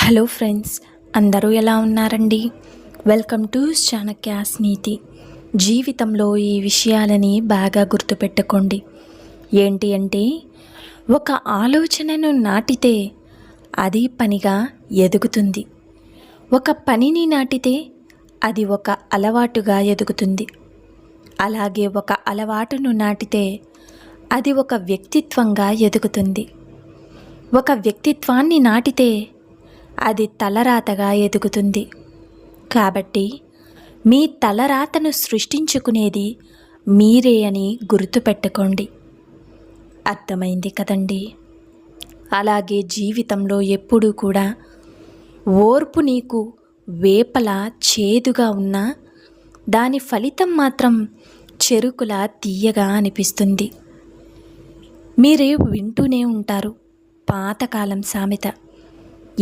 Hello friends, అందరూ ఎలా ఉన్నారండి? వెల్కమ్ టు చాణక్యాస్ నీతి. జీవితంలో ఈ విషయాలని బాగా గుర్తుపెట్టుకోండి. ఏంటి అంటే, ఒక ఆలోచనను నాటితే అది పనిగా ఎదుగుతుంది. ఒక పనిని నాటితే అది ఒక అలవాటుగా ఎదుగుతుంది. అలాగే ఒక అలవాటును నాటితే అది ఒక వ్యక్తిత్వంగా ఎదుగుతుంది. ఒక వ్యక్తిత్వాన్ని నాటితే అది తలరాతగా ఎదుగుతుంది. కాబట్టి మీ తలరాతను సృష్టించుకునేది మీరే అని గుర్తుపెట్టుకోండి. అర్థమైంది కదండి? అలాగే జీవితంలో ఎప్పుడూ కూడా ఓర్పు నీకు వేపలా చేదుగా ఉన్నా దాని ఫలితం మాత్రం చెరుకులా తీయగా అనిపిస్తుంది. మీరే వింటూనే ఉంటారు పాతకాలం సామెత.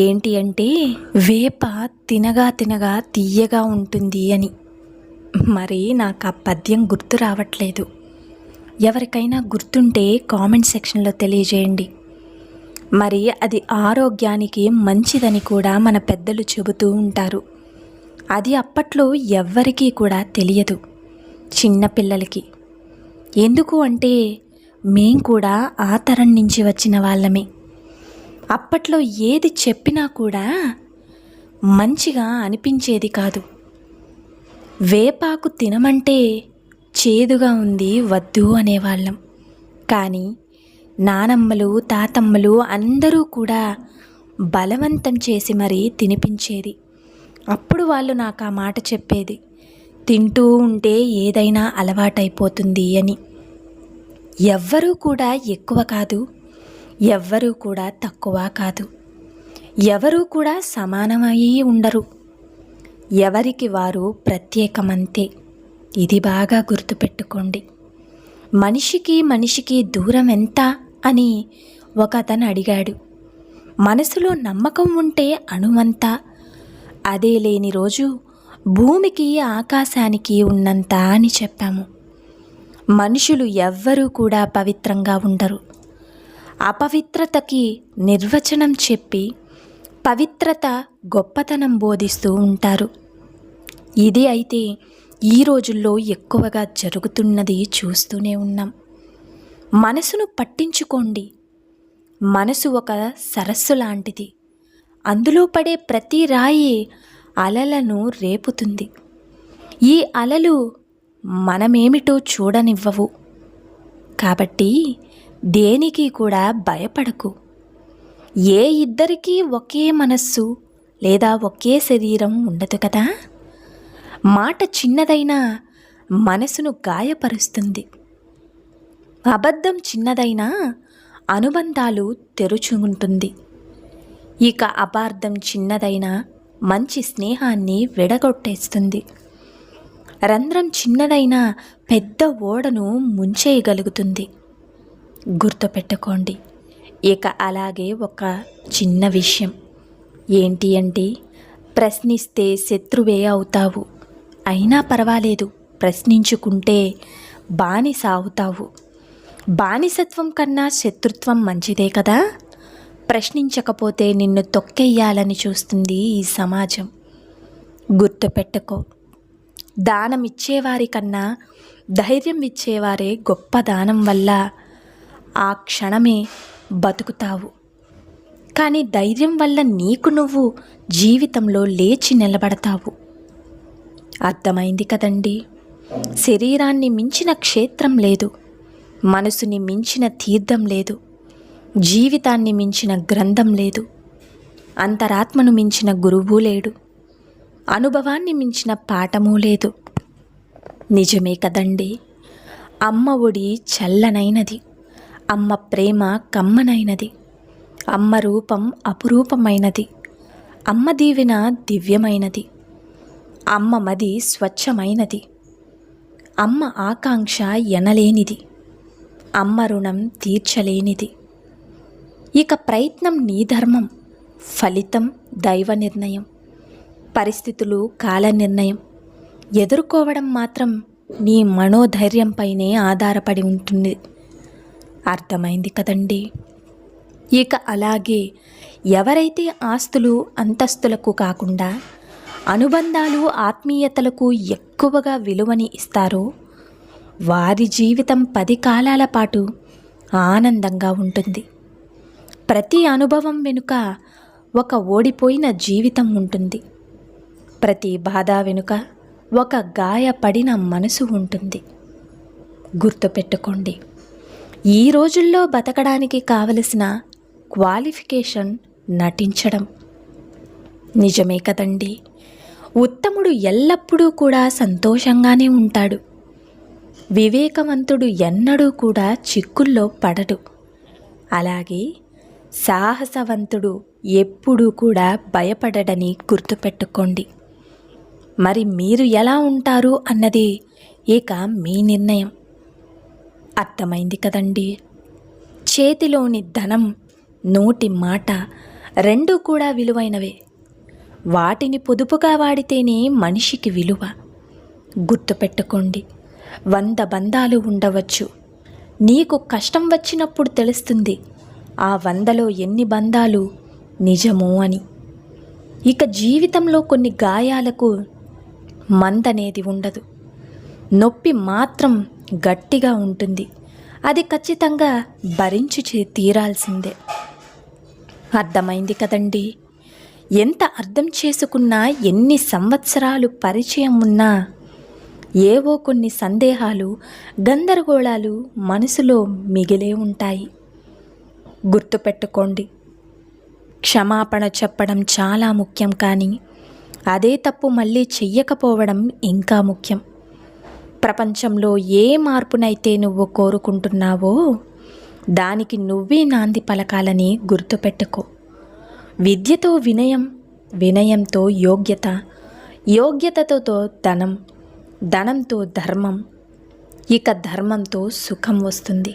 ఏంటి అంటే, వేప తినగా తినగా తీయగా ఉంటుంది అని. మరి నాకు ఆ పద్యం గుర్తు రావట్లేదు. ఎవరికైనా గుర్తుంటే కామెంట్ సెక్షన్లో తెలియజేయండి. మరి అది ఆరోగ్యానికి మంచిదని కూడా మన పెద్దలు చెబుతూ ఉంటారు. అది అప్పట్లో ఎవ్వరికీ కూడా తెలియదు, చిన్నపిల్లలకి. ఎందుకు అంటే మేం కూడా ఆ తరం నుంచి వచ్చిన వాళ్ళమే. అప్పట్లో ఏది చెప్పినా కూడా మంచిగా అనిపించేది కాదు. వేపాకు తినమంటే చేదుగా ఉంది వద్దు అనేవాళ్ళం. కానీ నానమ్మలు తాతమ్మలు అందరూ కూడా బలవంతం చేసి మరీ తినిపించేది. అప్పుడు వాళ్ళు నాకు ఆ మాట చెప్పేది, తింటూ ఉంటే ఏదైనా అలవాటైపోతుంది అని. ఎవ్వరూ కూడా ఎక్కువ కాదు, ఎవ్వరూ కూడా తక్కువ కాదు, ఎవరూ కూడా సమానమయ్యి ఉండరు. ఎవరికి వారు ప్రత్యేకమంతే. ఇది బాగా గుర్తుపెట్టుకోండి. మనిషికి మనిషికి దూరం ఎంత అని ఒక అతను అడిగాడు. మనసులో నమ్మకం ఉంటే అణువంతా, అదే లేని రోజు భూమికి ఆకాశానికి ఉన్నంత అని చెప్పాము. మనుషులు ఎవ్వరూ కూడా పవిత్రంగా ఉండరు. అపవిత్రతకి నిర్వచనం చెప్పి పవిత్రత గొప్పతనం బోధిస్తూ ఉంటారు. ఇది అయితే ఈ రోజుల్లో ఎక్కువగా జరుగుతున్నది చూస్తూనే ఉన్నాం. మనసును పట్టించుకోండి. మనసు ఒక సరస్సు లాంటిది. అందులో పడే ప్రతి రాయి అలలను రేపుతుంది. ఈ అలలు మనమేమిటో చూడనివ్వవు. కాబట్టి దేనికి కూడా భయపడకు. ఏ ఇద్దరికీ ఒకే మనస్సు లేదా ఒకే శరీరం ఉండదు కదా. మాట చిన్నదైనా మనసును గాయపరుస్తుంది. అబద్ధం చిన్నదైనా అనుబంధాలు తెరుచుకుంటుంది. ఇక అపార్థం చిన్నదైనా మంచి స్నేహాన్ని విడగొట్టేస్తుంది. రంధ్రం చిన్నదైనా పెద్ద ఓడను ముంచేయగలుగుతుంది. గుర్తుపెట్టుకోండి. ఇక అలాగే ఒక చిన్న విషయం ఏంటి అంటే, ప్రశ్నిస్తే శత్రువే అవుతావు. అయినా పర్వాలేదు, ప్రశ్నించుకుంటే బానిస అవుతావు. బానిసత్వం కన్నా శత్రుత్వం మంచిదే కదా. ప్రశ్నించకపోతే నిన్ను తొక్కెయ్యాలని చూస్తుంది ఈ సమాజం. గుర్తుపెట్టుకో. దానం ఇచ్చేవారి కన్నా ధైర్యం ఇచ్చేవారే గొప్ప దానం వల్ల ఆ క్షణమే బతుకుతావు. కానీ ధైర్యం వల్ల నీకు నువ్వు జీవితంలో లేచి నిలబడతావు. అర్థమైంది కదండి? శరీరాన్ని మించిన క్షేత్రం లేదు, మనసుని మించిన తీర్థం లేదు, జీవితాన్ని మించిన గ్రంథం లేదు, అంతరాత్మను మించిన గురువు లేడు, అనుభవాన్ని మించిన పాఠమూ లేదు. నిజమే కదండి? అమ్మ ఒడి చల్లనైనది, అమ్మ ప్రేమ కమ్మనైనది, అమ్మ రూపం అపురూపమైనది, అమ్మ దీవెన దివ్యమైనది, అమ్మ మది స్వచ్ఛమైనది, అమ్మ ఆకాంక్ష ఎనలేనిది, అమ్మ రుణం తీర్చలేనిది. ఇక ప్రయత్నం నీ ధర్మం, ఫలితం దైవ నిర్ణయం, పరిస్థితులు కాల నిర్ణయం. ఎదుర్కోవడం మాత్రం నీ మనోధైర్యంపైనే ఆధారపడి ఉంటుంది. అర్థమైంది కదండి? ఇక అలాగే ఎవరైతే ఆస్తులు అంతస్తులకు కాకుండా అనుబంధాలు ఆత్మీయతలకు ఎక్కువగా విలువని ఇస్తారో వారి జీవితం 10 కాలాల పాటు ఆనందంగా ఉంటుంది. ప్రతి అనుభవం వెనుక ఒక ఓడిపోయిన జీవితం ఉంటుంది. ప్రతి బాధ వెనుక ఒక గాయపడిన మనసు ఉంటుంది. గుర్తుపెట్టుకోండి, ఈ రోజుల్లో బతకడానికి కావలసిన క్వాలిఫికేషన్ నటించడం. నిజమే కదండి. ఉత్తముడు ఎల్లప్పుడూ కూడా సంతోషంగానే ఉంటాడు. వివేకవంతుడు ఎన్నడూ కూడా చిక్కుల్లో పడడు. అలాగే సాహసవంతుడు ఎప్పుడూ కూడా భయపడడని గుర్తుపెట్టుకోండి. మరి మీరు ఎలా ఉంటారు అన్నది ఇక మీ నిర్ణయం. అర్థమైంది కదండి. చేతిలోని ధనం, నోటి మాట రెండూ కూడా విలువైనవే. వాటిని పొదుపుగా వాడితేనే మనిషికి విలువ. గుర్తుపెట్టుకోండి, 100 బంధాలు ఉండవచ్చు. నీకు కష్టం వచ్చినప్పుడు తెలుస్తుంది ఆ 100లో ఎన్ని బంధాలు నిజమో అని. ఇక జీవితంలో కొన్ని గాయాలకు మందనేది ఉండదు. నొప్పి మాత్రం గట్టిగా ఉంటుంది. అది ఖచ్చితంగా భరించి తీరాల్సిందే. అర్థమైంది కదండి. ఎంత అర్థం చేసుకున్నా, ఎన్ని సంవత్సరాలు పరిచయం ఉన్నా ఏవో కొన్ని సందేహాలు, గందరగోళాలు మనసులో మిగిలే ఉంటాయి. గుర్తుపెట్టుకోండి, క్షమాపణ చెప్పడం చాలా ముఖ్యం, కానీ అదే తప్పు మళ్ళీ చెయ్యకపోవడం ఇంకా ముఖ్యం. ప్రపంచంలో ఏ మార్పునైతే నువ్వు కోరుకుంటున్నావో దానికి నువ్వే నాంది పలకాలని గుర్తుపెట్టుకో. విద్యతో వినయం, వినయంతో యోగ్యత, యోగ్యతతో ధనం, ధనంతో ధర్మం, ఇక ధర్మంతో సుఖం వస్తుంది.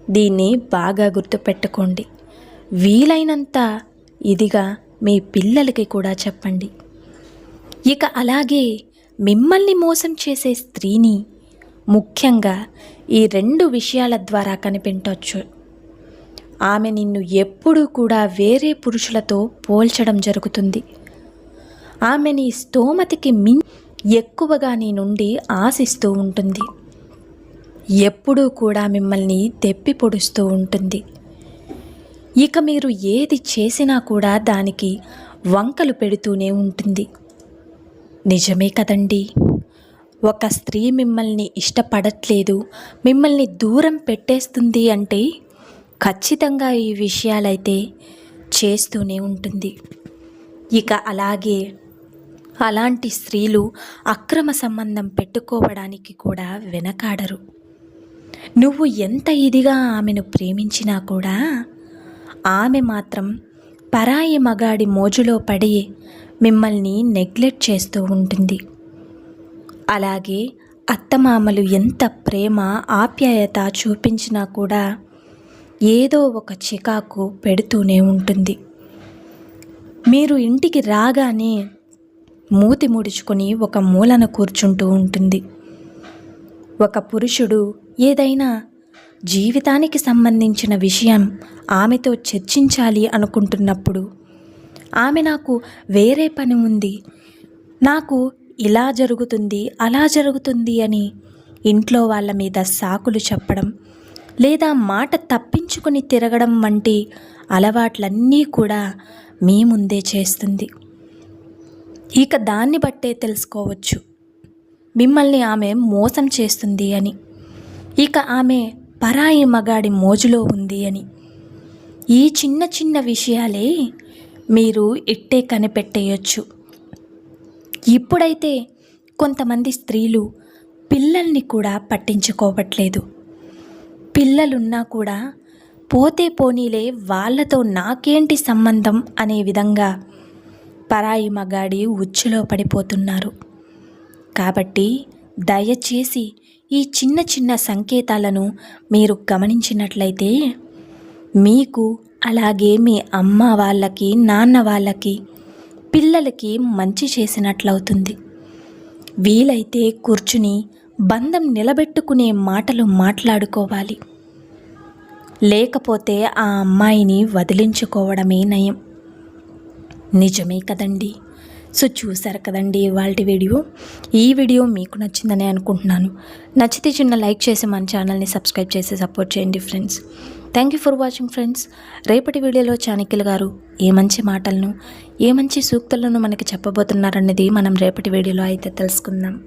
దీన్ని బాగా గుర్తుపెట్టుకోండి. వీలైనంత ఇదిగా మీ పిల్లలకి కూడా చెప్పండి. ఇక అలాగే మిమ్మల్ని మోసం చేసే స్త్రీని ముఖ్యంగా ఈ 2 విషయాల ద్వారా కనిపెట్టవచ్చు. ఆమె నిన్ను ఎప్పుడూ కూడా వేరే పురుషులతో పోల్చడం జరుగుతుంది. ఆమె నీ స్తోమతికి ఎక్కువగా నీ నుండి ఆశిస్తూ ఉంటుంది. ఎప్పుడూ కూడా మిమ్మల్ని దెప్పి పొడుస్తూ ఉంటుంది. ఇక మీరు ఏది చేసినా కూడా దానికి వంకలు పెడుతూనే ఉంటుంది. నిజమే కదండి. ఒక స్త్రీ మిమ్మల్ని ఇష్టపడట్లేదు, మిమ్మల్ని దూరం పెట్టేస్తుంది అంటే ఖచ్చితంగా ఈ విషయాలైతే చేస్తూనే ఉంటుంది. ఇక అలాంటి స్త్రీలు అక్రమ సంబంధం పెట్టుకోవడానికి కూడా వెనకాడరు. నువ్వు ఎంత ఇదిగా ఆమెను ప్రేమించినా కూడా ఆమె మాత్రం పరాయి మగాడి మోజులో పడి మిమ్మల్ని నెగ్లెక్ట్ చేస్తూ ఉంటుంది. అలాగే అత్తమామలు ఎంత ప్రేమ, ఆప్యాయత చూపించినా కూడా ఏదో ఒక చికాకు పెడుతూనే ఉంటుంది. మీరు ఇంటికి రాగానే మూతి ముడుచుకొని ఒక మూలన కూర్చుంటూ ఉంటుంది. ఒక పురుషుడు ఏదైనా జీవితానికి సంబంధించిన విషయం ఆమెతో చర్చించాలి అనుకుంటున్నప్పుడు, ఆమె నాకు వేరే పని ఉంది, నాకు ఇలా జరుగుతుంది, అలా జరుగుతుంది అని ఇంట్లో వాళ్ళ మీద సాకులు చెప్పడం, లేదా మాట తప్పించుకొని తిరగడం వంటి అలవాట్లన్నీ కూడా మీ ముందే చేస్తుంది. ఇక దాన్ని బట్టే తెలుసుకోవచ్చు మిమ్మల్ని ఆమె మోసం చేస్తుంది అని, ఇక ఆమె పరాయి మగాడి మోజులో ఉంది అని. ఈ చిన్న చిన్న విషయాలే మీరు ఇట్టే కనిపెట్టేయచ్చు. ఇప్పుడైతే కొంతమంది స్త్రీలు పిల్లల్ని కూడా పట్టించుకోవట్లేదు. పిల్లలున్నా కూడా పోతే పోనీలే, వాళ్ళతో నాకేంటి సంబంధం అనే విధంగా పరాయి మగాడి ఉచ్చులో పడిపోతున్నారు. కాబట్టి దయచేసి ఈ చిన్న చిన్న సంకేతాలను మీరు గమనించినట్లయితే మీకు, అలాగే మీ అమ్మ వాళ్ళకి, నాన్న వాళ్ళకి, పిల్లలకి మంచి చేసినట్లవుతుంది. వీలైతే కూర్చుని బంధం నిలబెట్టుకునే మాటలు మాట్లాడుకోవాలి. లేకపోతే ఆ అమ్మాయిని వదిలించుకోవడమే నయం. నిజమే కదండి. సో చూసారు కదండి ఇవాళ వీడియో. ఈ వీడియో మీకు నచ్చిందని అనుకుంటున్నాను. నచ్చితే చిన్న లైక్ చేసి మన ఛానల్ని సబ్స్క్రైబ్ చేసి సపోర్ట్ చేయండి friends. Thank you for watching friends. రేపటి వీడియోలో చాణక్యులు గారు ఏ మంచి మాటలను ఏ మంచి సూక్తులను మనకి చెప్పబోతున్నారన్నది మనం రేపటి వీడియోలో అయితే తెలుసుకుందాం.